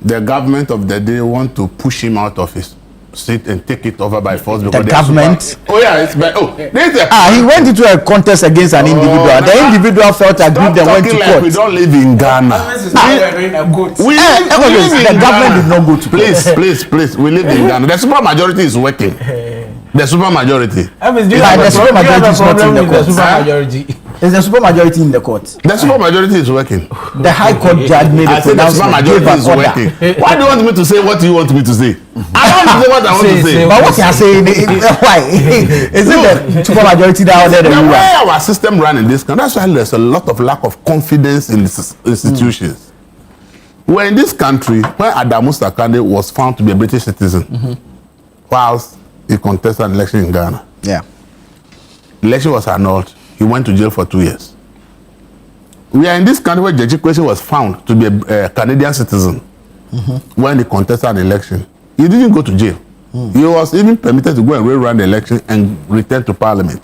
the government of the day want to push him out of his seat and take it over by force because the government. Oh yeah, it's he went into a contest against an individual. The individual felt aggrieved and went to court. We don't live in Ghana. The government did not go to court. Please. We live in Ghana. The super majority is working. The super majority. The super majority is not in the court. There's a super majority in the court. The super majority is working. The High Court judge made a pronouncement. The super majority is working. Why do you want me to say what you want me to say? I don't want to say what I want to say. But what you are saying, why? Is it the super majority that ordered the way our system ran in this country? That's why there's a lot of lack of confidence in the institutions. We're in this country when Adamu Sakande was found to be a British citizen, whilst he contested an election in Ghana. Yeah. The election was annulled. He went to jail for 2 years. We are in this country where Judge Kwesi was found to be a Canadian citizen when he contested an election. He didn't go to jail. He was even permitted to go and rerun the election and return to parliament.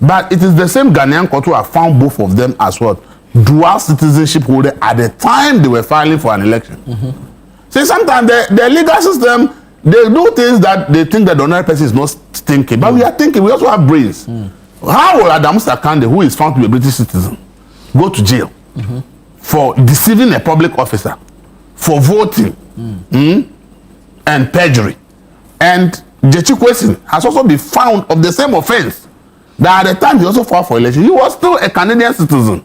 But it is the same Ghanaian court who have found both of them as what? Dual citizenship holder at the time they were filing for an election. See, sometimes the legal system, they do things that they think that the ordinary person is not thinking. But we are thinking, we also have brains. How will Adamu Sakande, who is found to be a British citizen, go to jail for deceiving a public officer, for voting and perjury? And Judge Kwesi has also been found of the same offense. That at the time he also filed for election, he was still a Canadian citizen.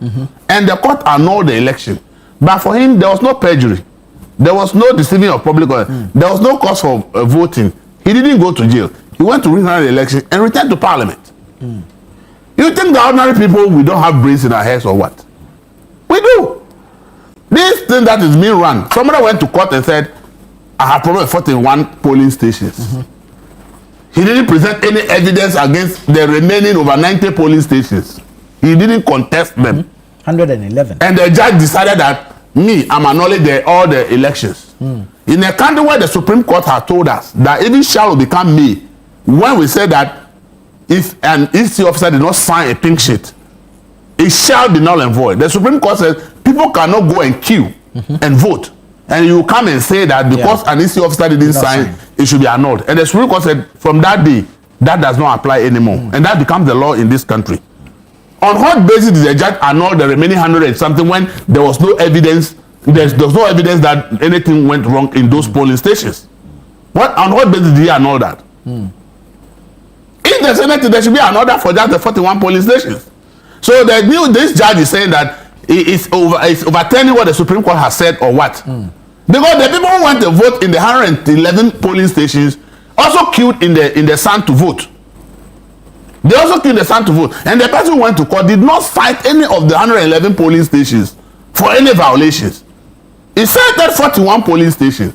And the court annulled the election. But for him, there was no perjury. There was no deceiving of public officer. There was no cause for voting. He didn't go to jail. He went to rerun the election and returned to parliament. You think the ordinary people, we don't have brains in our heads or what? We do. This thing that is being run, somebody went to court and said, I have problem with 41 polling stations. He didn't present any evidence against the remaining over 90 polling stations. He didn't contest them. 111. And the judge decided that I'm annulling all the elections. In a country where the Supreme Court has told us that even shall will become may, when we say that if an EC officer did not sign a pink sheet, it shall be null and void. The Supreme Court says people cannot go and queue and vote. And you come and say that because an EC officer didn't sign, it should be annulled. And the Supreme Court said from that day, that does not apply anymore. And that becomes the law in this country. On what basis did the judge annul the remaining 100 and something when there was no evidence? There's no evidence that anything went wrong in those polling stations. On what basis did he annul that? If there's anything, there should be an order for just the 41 polling stations. So this judge is saying that it's overturning what the Supreme Court has said or what? Because the people who went to vote in the 111 polling stations also queued in the sun to vote. They also queued in the sun to vote. And the person who went to court did not cite any of the 111 polling stations for any violations. He cited 41 polling stations.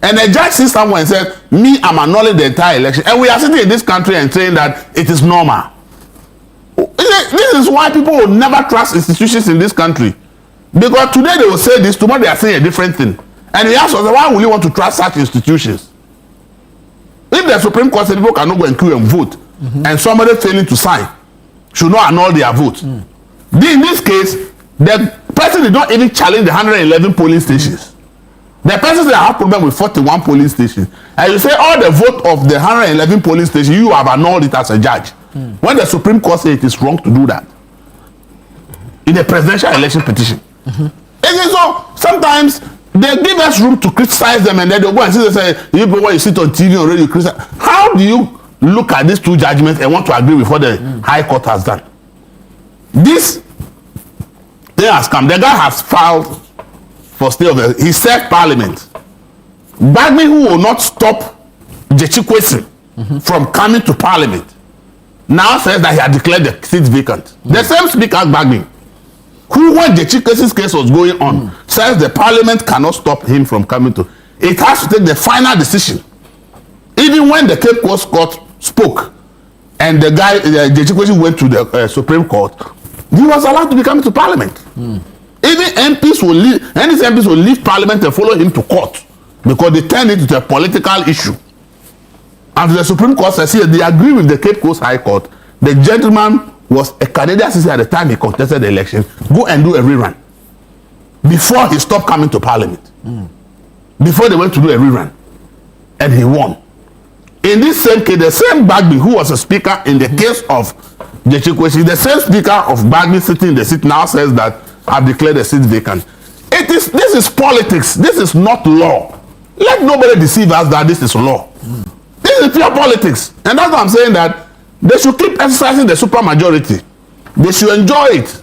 And the judge sees someone and says, I'm annulling the entire election. And we are sitting in this country and saying that it is normal. This is why people will never trust institutions in this country. Because today they will say this, tomorrow they are saying a different thing. And he asks us, why will you want to trust such institutions? If the Supreme Court said people cannot go and queue and vote, and somebody failing to sign should not annul their vote. In this case, the person did not even challenge the 111 polling stations. The person said I have problem with 41 polling stations. And you say all the vote of the 111 polling stations, you have annulled it as a judge. When the Supreme Court said it is wrong to do that in a presidential election petition. So sometimes they give us room to criticize them and then they go and say, when you sit on TV already, you criticize. How do you look at these two judgments and want to agree with what the High Court has done? This thing has come. The guy has filed for stay of he served parliament. Bagme, who will not stop Judge Kwesi from coming to parliament, now says that he had declared the seat vacant. The same speaker, Bagme, who when Judge Kwesi's case was going on, says the parliament cannot stop him from coming to. It has to take the final decision. Even when the Cape Coast Court spoke, and the guy, Judge Kwesi went to the Supreme Court, he was allowed to be coming to parliament. Even MPs will leave, any MPs will leave parliament and follow him to court because they turn it into a political issue. And the Supreme Court says here they agree with the Cape Coast High Court. The gentleman was a Canadian citizen at the time he contested the election. Go and do a rerun before he stopped coming to parliament. before they went to do a rerun, and he won. In this same case, the same Bagby who was a speaker in the case of the Chikwesi, the same speaker of Bagby sitting in the seat now says that I've declared the seat vacant. This is politics. This is not law. Let nobody deceive us that this is law. This is pure politics. And that's why I'm saying that they should keep exercising the supermajority. They should enjoy it.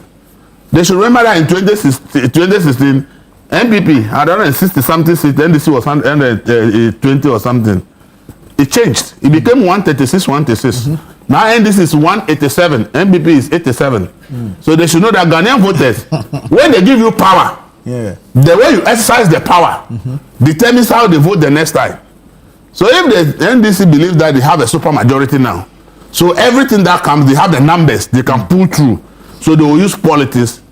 They should remember that in 2016, MPP had 160 something seats, NDC was 120 or something. It changed. It became 136, 136. Now NDC is 187, MPP is 87. So they should know that Ghanaian voters, when they give you power, the way you exercise the power determines how they vote the next time. So if the NDC believes that they have a super majority now, so everything that comes, they have the numbers they can pull through. So they will use politics.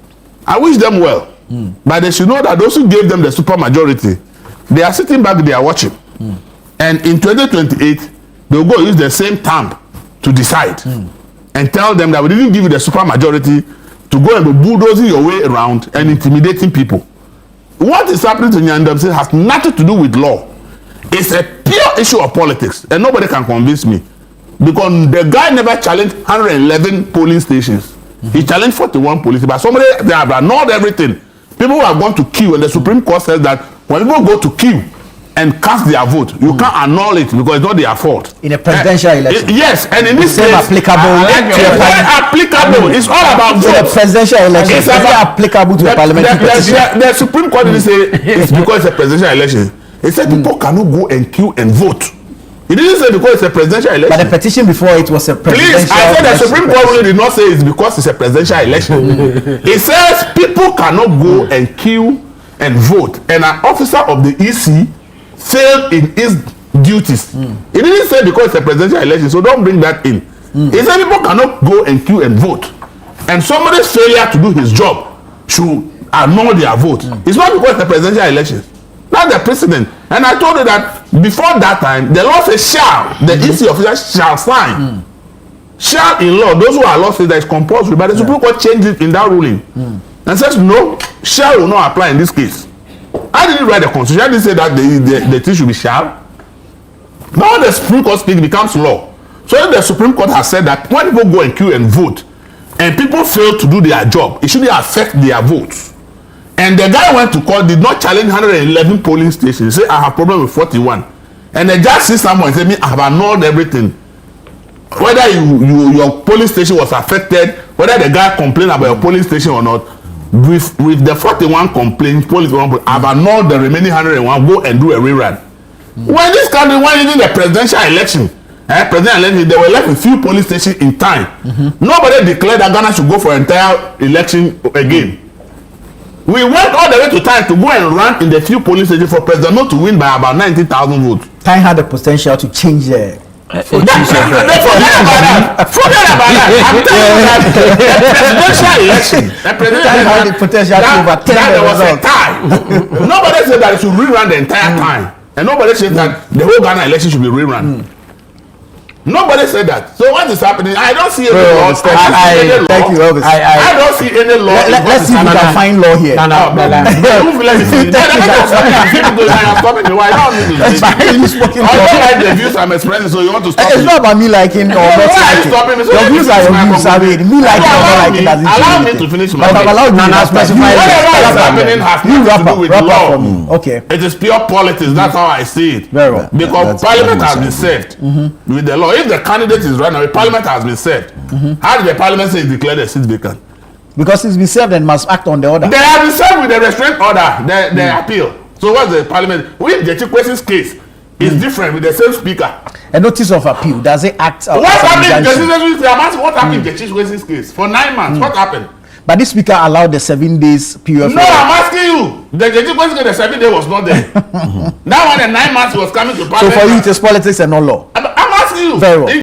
I wish them well. But they should know that those who gave them the super majority, they are sitting back, they are watching. And in 2028, they'll go use the same thumb to decide and tell them that we didn't give you the super majority to go and be bulldozing your way around and intimidating people. What is happening to Nyandamse has nothing to do with law. It's a pure issue of politics, and nobody can convince me. Because the guy never challenged 111 polling stations. He challenged 41 police, but somebody, they have annulled everything. People who have gone to queue, and the Supreme Court says that when people go to queue and cast their vote, you can't annul it because it's not their fault. In a presidential election. Yes, and in this case, applicable. It's all about vote. In a presidential election, it's applicable to a parliamentary petition. The Supreme Court didn't say it's because it's a presidential election. It said people cannot go and queue and vote. It didn't say because it's a presidential election. But the petition before it was a presidential election. Please, I said the Supreme Court really did not say it's because it's a presidential election. It says people cannot go and queue and vote. And an officer of the EC failed in his duties. It didn't say because it's a presidential election, so don't bring that in. It said people cannot go and queue and vote. And somebody's failure to do his job should annul their vote. It's not because it's a presidential election. That's the precedent. And I told you that before that time, the law says shall. The EC officer shall sign. Shall in law, those who are law say that it's compulsory, but the Supreme Court changed it in that ruling. And says no, shall will not apply in this case. I didn't write the constitution. I didn't say that the thing should be shall. Now the Supreme Court speak becomes law. So if the Supreme Court has said that when people go and queue and vote, and people fail to do their job, it shouldn't affect their votes. And the guy went to court, did not challenge 111 polling stations. He said, I have problem with 41. And the judge sees someone and said, me, I have annulled everything. Whether your polling station was affected, whether the guy complained about your polling station or not, with the 41 complaints, police have annulled the remaining 101, go and do a rerun. When this country went into the presidential election, they were left with few polling stations in time. Nobody declared that Ghana should go for entire election again. We went all the way to time to go and run in the few polling stations for President not to win by about 90,000 votes. Time had the potential to change the. Forget about that. I'm telling you that the presidential election, Had the potential to overturn that the there was a result. tie. Nobody said that it should rerun the entire time, and nobody said that the whole Ghana election should be rerun. Nobody said that. So what is happening? I don't see any law. Thank you, Elvis. I don't see any law. Let's see if we can find law here. I don't like the views I'm expressing, so you want to stop me. It's not about me liking or not liking. Your views are your views. I mean, me liking or not liking doesn't change. Allow me to finish my But I'm allowed to specify. Whatever is happening has nothing to do with law. Okay. It is pure politics. That's how I see it. Very well. Because Parliament has been served with the law. If the candidate is right now, the Parliament has been served. How did the Parliament say declare the seat vacant? Because it's been served and must act on the order. They have been served with the restraint order, the appeal. So what's the Parliament? With the Chikwesi's case is different with the same speaker. A notice of appeal, does it act? What happened in the Chikwesi's case? For 9 months, what happened? But this speaker allowed the 7 days period. No, I'm asking you. The Chikwesi's case, the 7 days was not there. That one, the 9 months was coming to Parliament. So for you, it is politics and not law. I'm asking you. Very well.